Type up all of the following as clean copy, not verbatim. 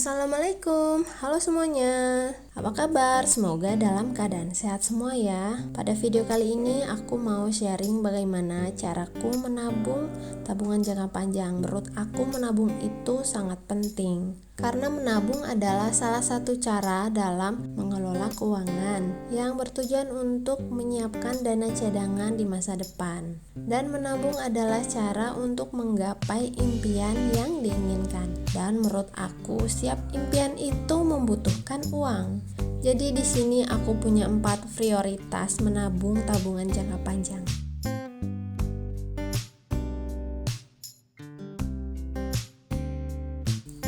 Assalamualaikum, halo semuanya. Apa kabar? Semoga dalam keadaan sehat semua ya. Pada video kali ini aku mau sharing bagaimana caraku menabung tabungan jangka panjang. Menurut aku menabung itu sangat penting karena menabung adalah salah satu cara dalam mengelola keuangan yang bertujuan untuk menyiapkan dana cadangan di masa depan. Dan menabung adalah cara untuk menggapai impian yang diinginkan. Dan menurut aku, setiap impian itu membutuhkan uang. Jadi di sini aku punya 4 prioritas menabung tabungan jangka panjang.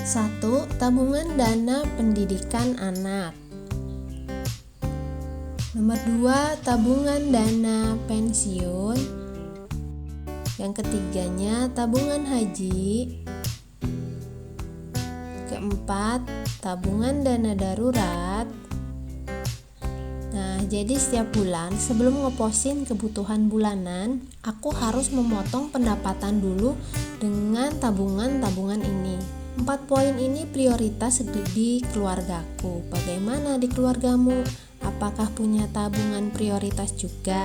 1. Tabungan dana pendidikan anak. Nomor 2, tabungan dana pensiun. Yang ketiganya, tabungan haji. Keempat, tabungan dana darurat. Nah, jadi setiap bulan sebelum ngeposin kebutuhan bulanan, aku harus memotong pendapatan dulu dengan tabungan-tabungan ini. 4 poin ini prioritas di keluargaku. Bagaimana di keluargamu? Apakah punya tabungan prioritas juga?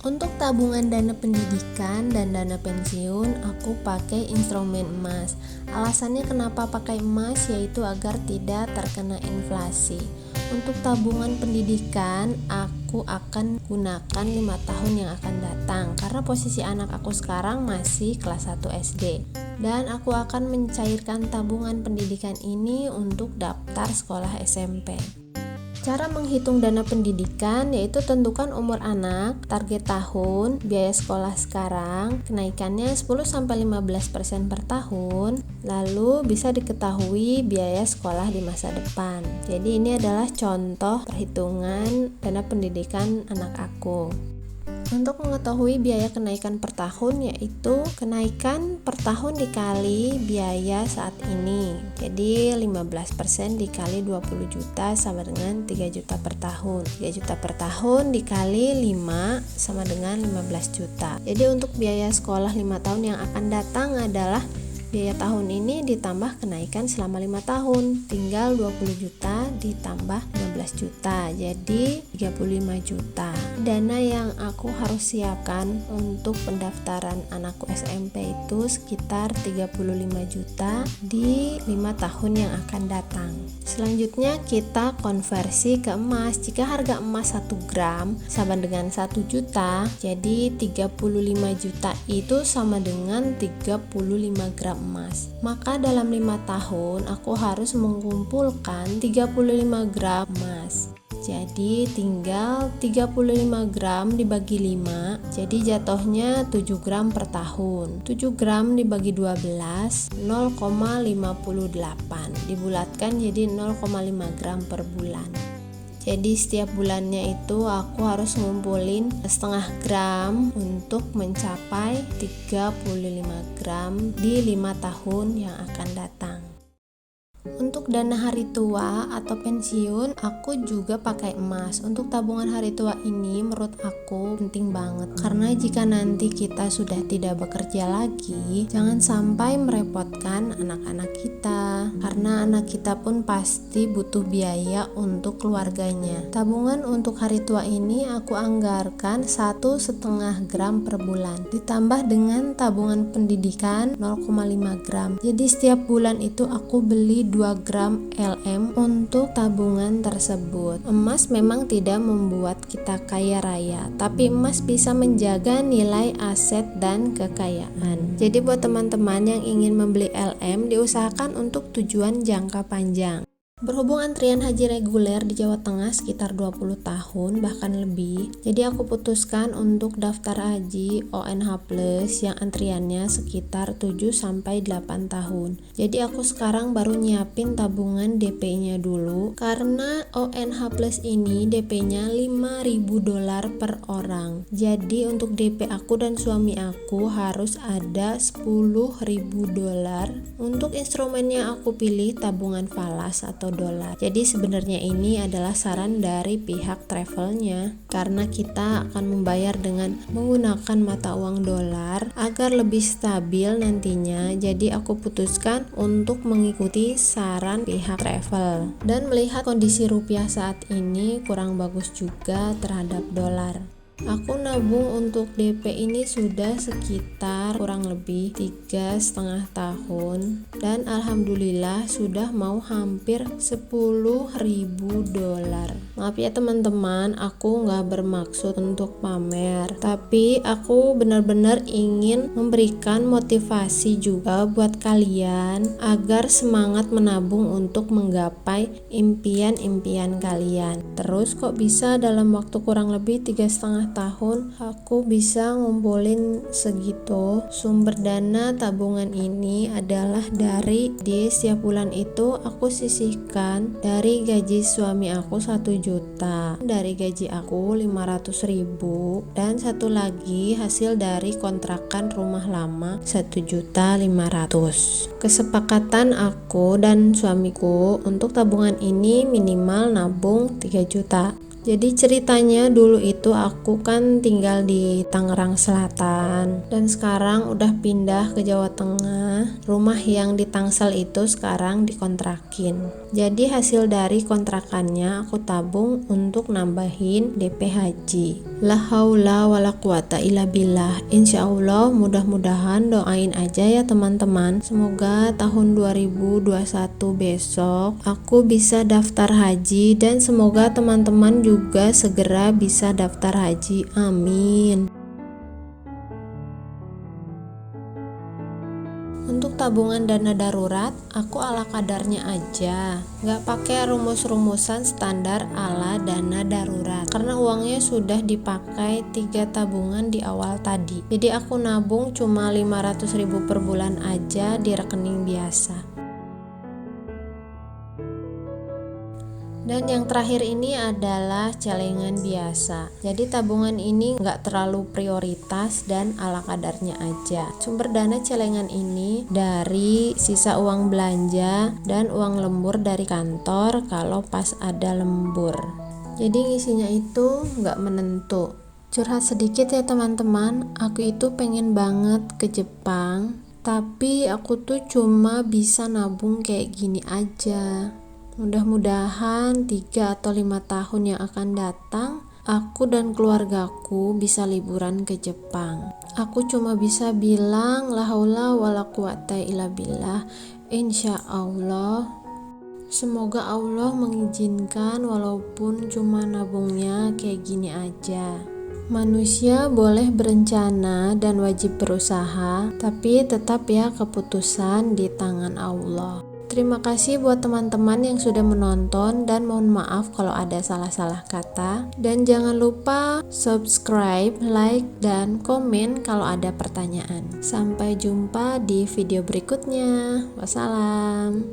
Untuk tabungan dana pendidikan dan dana pensiun, aku pakai instrumen emas. Alasannya kenapa pakai emas yaitu agar tidak terkena inflasi. Untuk tabungan pendidikan, aku akan gunakan 5 tahun yang akan datang karena posisi anak aku sekarang masih kelas 1 SD. Dan aku akan mencairkan tabungan pendidikan ini untuk daftar sekolah SMP. Cara menghitung dana pendidikan yaitu tentukan umur anak, target tahun, biaya sekolah sekarang, kenaikannya 10-15% per tahun, lalu bisa diketahui biaya sekolah di masa depan. Jadi ini adalah contoh perhitungan dana pendidikan anak aku. Untuk mengetahui biaya kenaikan per tahun yaitu kenaikan per tahun dikali biaya saat ini. Jadi 15% dikali 20 juta sama dengan 3 juta per tahun. 3 juta per tahun dikali 5 sama dengan 15 juta. Jadi untuk biaya sekolah 5 tahun yang akan datang adalah biaya tahun ini ditambah kenaikan selama 5 tahun, tinggal 20 juta ditambah 15 juta, jadi 35 juta. Dana yang aku harus siapkan untuk pendaftaran anakku SMP itu sekitar 35 juta di 5 tahun yang akan datang. Selanjutnya kita konversi ke emas. Jika harga emas 1 gram sama dengan 1 juta, jadi 35 juta itu sama dengan 35 gram emas. Maka dalam 5 tahun aku harus mengumpulkan 35 gram emas. Jadi tinggal 35 gram dibagi 5, jadi jatuhnya 7 gram per tahun. 7 gram dibagi 12, 0,58. Dibulatkan jadi 0,5 gram per bulan. Jadi setiap bulannya itu aku harus ngumpulin setengah gram untuk mencapai 35 gram di 5 tahun yang akan datang. Untuk dana hari tua atau pensiun, aku juga pakai emas. Untuk tabungan hari tua ini menurut aku penting banget, karena jika nanti kita sudah tidak bekerja lagi, jangan sampai merepotkan anak-anak kita, karena anak kita pun pasti butuh biaya untuk keluarganya. Tabungan untuk hari tua ini aku anggarkan 1,5 gram per bulan, ditambah dengan tabungan pendidikan 0,5 gram. Jadi setiap bulan itu aku beli 2 gram LM untuk tabungan tersebut. Emas memang tidak membuat kita kaya raya, tapi emas bisa menjaga nilai aset dan kekayaan. Jadi buat teman-teman yang ingin membeli LM, diusahakan untuk tujuan jangka panjang. Berhubung antrian haji reguler di Jawa Tengah sekitar 20 tahun bahkan lebih, jadi aku putuskan untuk daftar haji ONH Plus yang antriannya sekitar 7-8 tahun. Jadi aku sekarang baru nyiapin tabungan DP-nya dulu, karena ONH Plus ini DP-nya $5.000 per orang. Jadi untuk DP aku dan suami aku harus ada $10.000. Untuk instrumennya aku pilih tabungan falas atau dolar. Jadi sebenarnya ini adalah saran dari pihak travelnya, karena kita akan membayar dengan menggunakan mata uang dolar agar lebih stabil nantinya. Jadi aku putuskan untuk mengikuti saran pihak travel dan melihat kondisi rupiah saat ini kurang bagus juga terhadap dolar. Aku nabung untuk DP ini sudah sekitar kurang lebih 3,5 tahun dan alhamdulillah sudah mau hampir 10.000 dolar. Maaf ya teman-teman, aku nggak bermaksud untuk pamer, tapi aku benar-benar ingin memberikan motivasi juga buat kalian agar semangat menabung untuk menggapai impian-impian kalian. Terus kok bisa dalam waktu kurang lebih 3,5 tahun aku bisa ngumpulin segitu. Sumber dana tabungan ini adalah dari di setiap bulan itu aku sisihkan dari gaji suami aku 1 juta, dari gaji aku 500.000, dan satu lagi hasil dari kontrakan rumah lama 1.500.000. Kesepakatan aku dan suamiku untuk tabungan ini minimal nabung 3 juta. Jadi ceritanya dulu itu aku kan tinggal di Tangerang Selatan dan sekarang udah pindah ke Jawa Tengah. Rumah yang di Tangsel itu sekarang dikontrakin. Jadi hasil dari kontrakannya aku tabung untuk nambahin DP haji. La haula wala quwata illa billah. Insyaallah mudah-mudahan doain aja ya teman-teman. Semoga tahun 2021 besok aku bisa daftar haji dan semoga teman-teman juga segera bisa daftar haji. Amin. Untuk tabungan dana darurat, aku ala kadarnya aja, nggak pakai rumus-rumusan standar ala dana darurat, karena uangnya sudah dipakai 3 tabungan di awal tadi. Jadi aku nabung cuma 500.000 per bulan aja di rekening biasa. Dan yang terakhir ini adalah celengan biasa. Jadi tabungan ini nggak terlalu prioritas dan ala kadarnya aja. Sumber dana celengan ini dari sisa uang belanja dan uang lembur dari kantor kalau pas ada lembur. Jadi ngisinya itu nggak menentu. Curhat sedikit ya teman-teman, aku itu pengen banget ke Jepang, tapi aku tuh cuma bisa nabung kayak gini aja. Mudah-mudahan 3 atau 5 tahun yang akan datang, aku dan keluargaku bisa liburan ke Jepang. Aku cuma bisa bilang la haula wala quwata illa billah. Insya Allah, semoga Allah mengizinkan walaupun cuma nabungnya kayak gini aja. Manusia boleh berencana dan wajib berusaha, tapi tetap ya keputusan di tangan Allah. Terima kasih buat teman-teman yang sudah menonton dan mohon maaf kalau ada salah-salah kata. Dan jangan lupa subscribe, like, dan komen kalau ada pertanyaan. Sampai jumpa di video berikutnya. Wassalam.